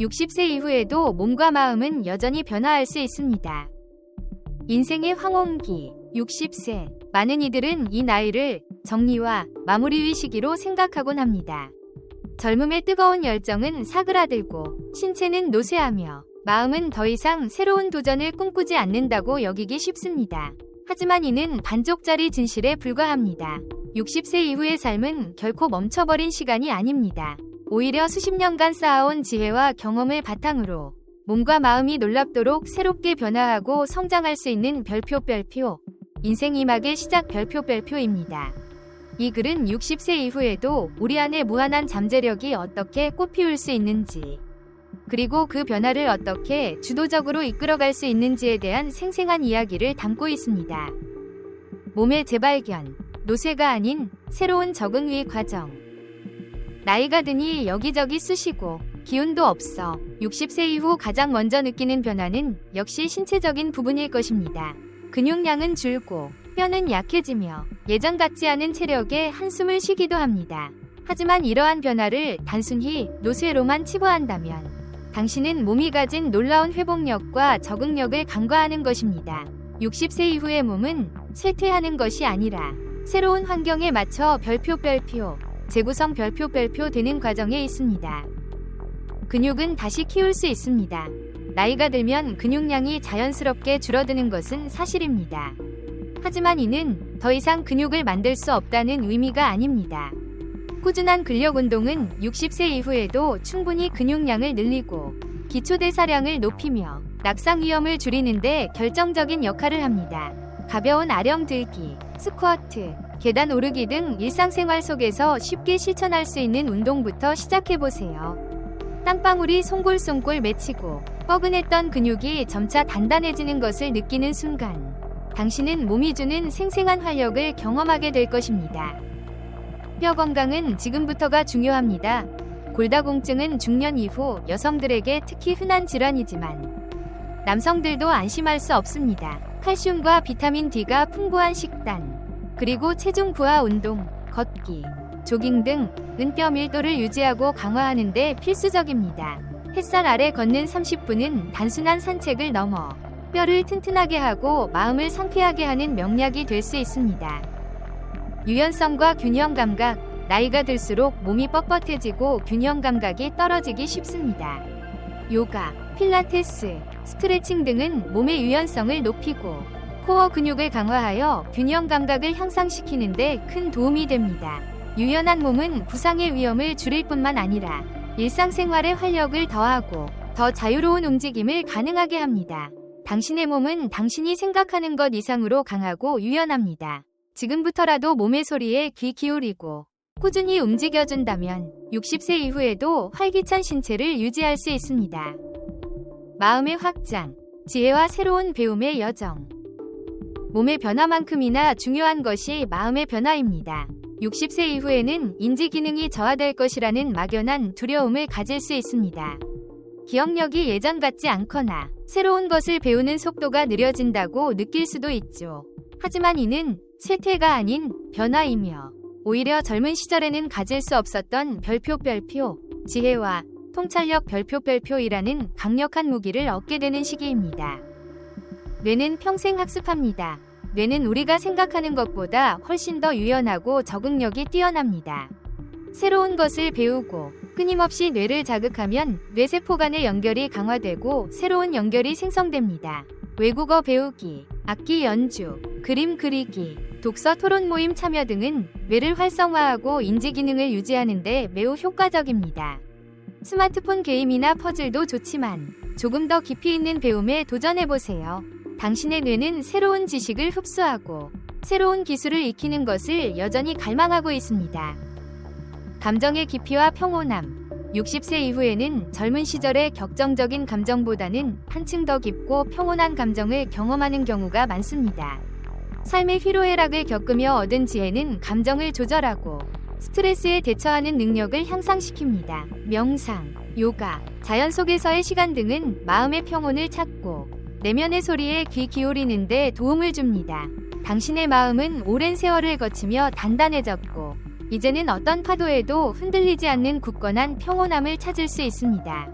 60세 이후에도 몸과 마음은 여전히 변화할 수 있습니다. 인생의 황혼기, 60세. 많은 이들은 이 나이를 정리와 마무리의 시기로 생각하곤 합니다. 젊음의 뜨거운 열정은 사그라들고 신체는 노쇠하며 마음은 더 이상 새로운 도전을 꿈꾸지 않는다고 여기기 쉽습니다. 하지만 이는 반쪽짜리 진실에 불과합니다. 60세 이후의 삶은 결코 멈춰버린 시간이 아닙니다. 오히려 수십 년간 쌓아온 지혜와 경험을 바탕으로 몸과 마음이 놀랍도록 새롭게 변화하고 성장할 수 있는 별표. 인생 2막의 시작 별표입니다. 이 글은 60세 이후에도 우리 안에 무한한 잠재력이 어떻게 꽃피울 수 있는지, 그리고 그 변화를 어떻게 주도적으로 이끌어갈 수 있는지에 대한 생생한 이야기를 담고 있습니다. 몸의 재발견, 노쇠가 아닌 새로운 적응의 과정. 나이가 드니 여기저기 쑤시고 기운도 없어 60세 이후 가장 먼저 느끼는 변화는 역시 신체적인 부분일 것입니다. 근육량은 줄고 뼈는 약해지며 예전 같지 않은 체력에 한숨을 쉬기도 합니다. 하지만 이러한 변화를 단순히 노쇠로만 치부한다면 당신은 몸이 가진 놀라운 회복력과 적응력을 간과하는 것입니다. 60세 이후의 몸은 쇠퇴하는 것이 아니라 새로운 환경에 맞춰 별표, 재구성 별표 되는 과정에 있습니다. 근육은 다시 키울 수 있습니다. 나이가 들면 근육량이 자연스럽게 줄어드는 것은 사실입니다. 하지만 이는 더 이상 근육을 만들 수 없다는 의미가 아닙니다. 꾸준한 근력 운동은 60세 이후에도 충분히 근육량을 늘리고 기초대사량을 높이며 낙상 위험을 줄이는 데 결정적인 역할을 합니다. 가벼운 아령 들기, 스쿼트, 계단 오르기 등 일상생활 속에서 쉽게 실천할 수 있는 운동부터 시작해보세요. 땀방울이 송골송골 맺히고 뻐근했던 근육이 점차 단단해지는 것을 느끼는 순간 당신은 몸이 주는 생생한 활력을 경험하게 될 것입니다. 뼈 건강은 지금부터가 중요합니다. 골다공증은 중년 이후 여성들에게 특히 흔한 질환이지만 남성들도 안심할 수 없습니다. 칼슘과 비타민 D가 풍부한 식단, 그리고 체중 부하 운동, 걷기, 조깅 등은 뼈 밀도를 유지하고 강화하는 데 필수적입니다. 햇살 아래 걷는 30분은 단순한 산책을 넘어 뼈를 튼튼하게 하고 마음을 상쾌하게 하는 명약이 될 수 있습니다. 유연성과 균형 감각, 나이가 들수록 몸이 뻣뻣해지고 균형 감각이 떨어지기 쉽습니다. 요가, 필라테스, 스트레칭 등은 몸의 유연성을 높이고 코어 근육을 강화하여 균형 감각을 향상시키는 데 큰 도움이 됩니다. 유연한 몸은 부상의 위험을 줄일 뿐만 아니라 일상생활에 활력을 더하고 더 자유로운 움직임을 가능하게 합니다. 당신의 몸은 당신이 생각하는 것 이상으로 강하고 유연합니다. 지금부터라도 몸의 소리에 귀 기울이고 꾸준히 움직여준다면 60세 이후에도 활기찬 신체를 유지할 수 있습니다. 마음의 확장, 지혜와 새로운 배움의 여정. 몸의 변화만큼이나 중요한 것이 마음의 변화입니다. 60세 이후에는 인지 기능이 저하될 것이라는 막연한 두려움을 가질 수 있습니다. 기억력이 예전 같지 않거나 새로운 것을 배우는 속도가 느려진다고 느낄 수도 있죠. 하지만 이는 쇠퇴가 아닌 변화이며 오히려 젊은 시절에는 가질 수 없었던 별표, 지혜와 통찰력 별표이라는 강력한 무기를 얻게 되는 시기입니다. 뇌는 평생 학습합니다. 뇌는 우리가 생각하는 것보다 훨씬 더 유연하고 적응력이 뛰어납니다. 새로운 것을 배우고 끊임없이 뇌를 자극하면 뇌세포 간의 연결이 강화되고 새로운 연결이 생성됩니다. 외국어 배우기, 악기 연주, 그림 그리기, 독서 토론 모임 참여 등은 뇌를 활성화하고 인지 기능을 유지하는 데 매우 효과적입니다. 스마트폰 게임이나 퍼즐도 좋지만 조금 더 깊이 있는 배움에 도전해보세요. 당신의 뇌는 새로운 지식을 흡수하고 새로운 기술을 익히는 것을 여전히 갈망하고 있습니다. 감정의 깊이와 평온함. 60세 이후에는 젊은 시절의 격정적인 감정보다는 한층 더 깊고 평온한 감정을 경험하는 경우가 많습니다. 삶의 희로애락을 겪으며 얻은 지혜는 감정을 조절하고 스트레스에 대처하는 능력을 향상시킵니다. 명상, 요가, 자연 속에서의 시간 등은 마음의 평온을 찾고 내면의 소리에 귀 기울이는 데 도움을 줍니다. 당신의 마음은 오랜 세월을 거치며 단단해졌고 이제는 어떤 파도에도 흔들리지 않는 굳건한 평온함을 찾을 수 있습니다.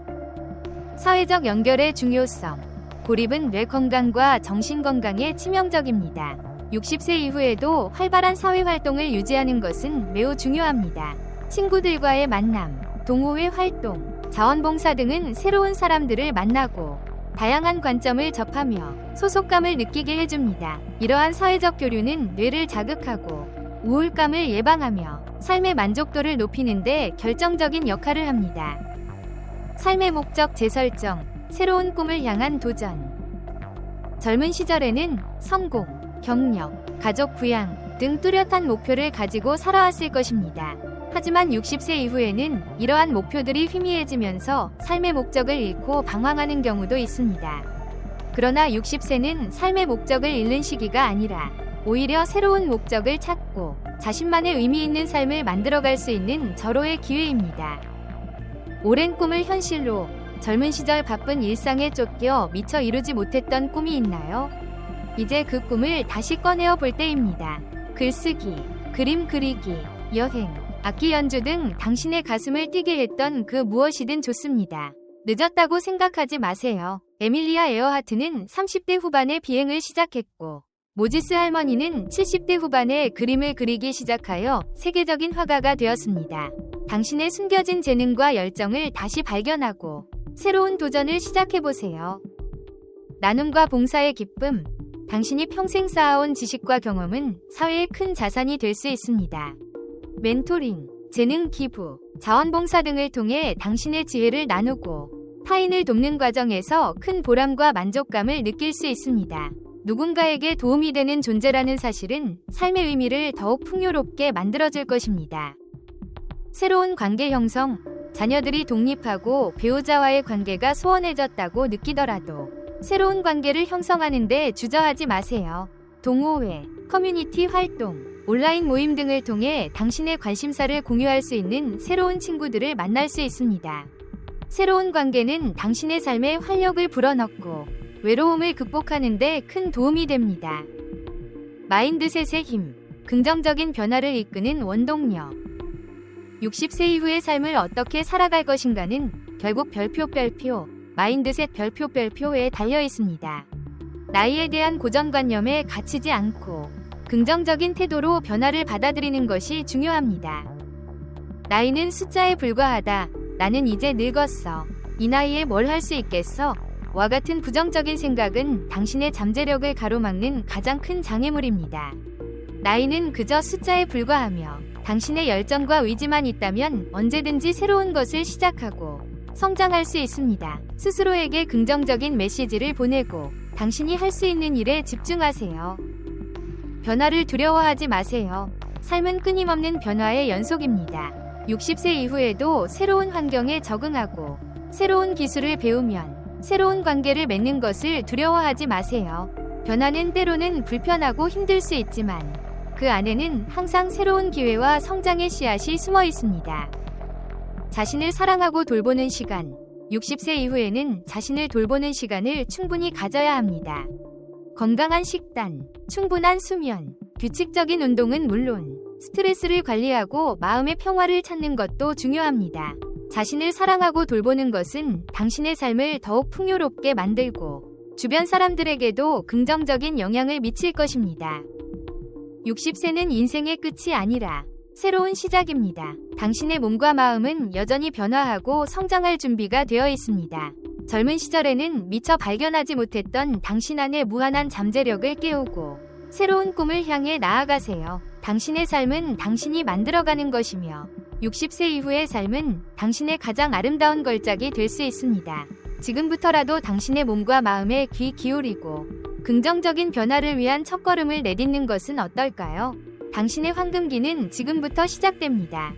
사회적 연결의 중요성. 고립은 뇌 건강과 정신 건강에 치명적입니다. 60세 이후에도 활발한 사회활동을 유지하는 것은 매우 중요합니다. 친구들과의 만남, 동호회 활동, 자원봉사 등은 새로운 사람들을 만나고 다양한 관점을 접하며 소속감을 느끼게 해줍니다. 이러한 사회적 교류는 뇌를 자극하고 우울감을 예방하며 삶의 만족도를 높이는 데 결정적인 역할을 합니다. 삶의 목적 재설정, 새로운 꿈을 향한 도전. 젊은 시절에는 성공, 경력, 가족 부양 등 뚜렷한 목표를 가지고 살아왔을 것입니다. 하지만 60세 이후에는 이러한 목표들이 희미해지면서 삶의 목적을 잃고 방황하는 경우도 있습니다. 그러나 60세는 삶의 목적을 잃는 시기가 아니라 오히려 새로운 목적을 찾고 자신만의 의미 있는 삶을 만들어갈 수 있는 절호의 기회입니다. 오랜 꿈을 현실로. 젊은 시절 바쁜 일상에 쫓겨 미처 이루지 못했던 꿈이 있나요? 이제 그 꿈을 다시 꺼내어 볼 때입니다. 글쓰기, 그림 그리기, 여행, 악기 연주 등 당신의 가슴을 뛰게 했던 그 무엇이든 좋습니다. 늦었다고 생각하지 마세요. 에밀리아 에어하트는 30대 후반에 비행을 시작했고, 모지스 할머니는 70대 후반에 그림을 그리기 시작하여 세계적인 화가가 되었습니다. 당신의 숨겨진 재능과 열정을 다시 발견하고 새로운 도전을 시작해보세요. 나눔과 봉사의 기쁨. 당신이 평생 쌓아온 지식과 경험은 사회에 큰 자산이 될 수 있습니다. 멘토링, 재능 기부, 자원봉사 등을 통해 당신의 지혜를 나누고 타인을 돕는 과정에서 큰 보람과 만족감을 느낄 수 있습니다. 누군가에게 도움이 되는 존재라는 사실은 삶의 의미를 더욱 풍요롭게 만들어줄 것입니다. 새로운 관계 형성. 자녀들이 독립하고 배우자와의 관계가 소원해졌다고 느끼더라도 새로운 관계를 형성하는 데 주저하지 마세요. 동호회, 커뮤니티 활동, 온라인 모임 등을 통해 당신의 관심사를 공유할 수 있는 새로운 친구들을 만날 수 있습니다. 새로운 관계는 당신의 삶에 활력을 불어넣고 외로움을 극복하는 데 큰 도움이 됩니다. 마인드셋의 힘, 긍정적인 변화를 이끄는 원동력. 60세 이후의 삶을 어떻게 살아갈 것인가는 결국 별표 마인드셋 별표에 달려 있습니다. 나이에 대한 고정관념에 갇히지 않고 긍정적인 태도로 변화를 받아들이는 것이 중요합니다. 나이는 숫자에 불과하다. 나는 이제 늙었어. 이 나이에 뭘 할 수 있겠어? 와 같은 부정적인 생각은 당신의 잠재력을 가로막는 가장 큰 장애물입니다. 나이는 그저 숫자에 불과하며 당신의 열정과 의지만 있다면 언제든지 새로운 것을 시작하고 성장할 수 있습니다. 스스로에게 긍정적인 메시지를 보내고 당신이 할 수 있는 일에 집중하세요. 변화를 두려워하지 마세요. 삶은 끊임없는 변화의 연속입니다. 60세 이후에도 새로운 환경에 적응하고 새로운 기술을 배우면 새로운 관계를 맺는 것을 두려워하지 마세요. 변화는 때로는 불편하고 힘들 수 있지만 그 안에는 항상 새로운 기회와 성장의 씨앗이 숨어 있습니다. 자신을 사랑하고 돌보는 시간. 60세 이후에는 자신을 돌보는 시간을 충분히 가져야 합니다. 건강한 식단, 충분한 수면, 규칙적인 운동은 물론 스트레스를 관리하고 마음의 평화를 찾는 것도 중요합니다. 자신을 사랑하고 돌보는 것은 당신의 삶을 더욱 풍요롭게 만들고 주변 사람들에게도 긍정적인 영향을 미칠 것입니다. 60세는 인생의 끝이 아니라 새로운 시작입니다. 당신의 몸과 마음은 여전히 변화하고 성장할 준비가 되어 있습니다. 젊은 시절에는 미처 발견하지 못했던 당신 안의 무한한 잠재력을 깨우고 새로운 꿈을 향해 나아가세요. 당신의 삶은 당신이 만들어가는 것이며 60세 이후의 삶은 당신의 가장 아름다운 걸작이 될 수 있습니다. 지금부터라도 당신의 몸과 마음에 귀 기울이고 긍정적인 변화를 위한 첫걸음을 내딛는 것은 어떨까요? 당신의 황금기는 지금부터 시작됩니다.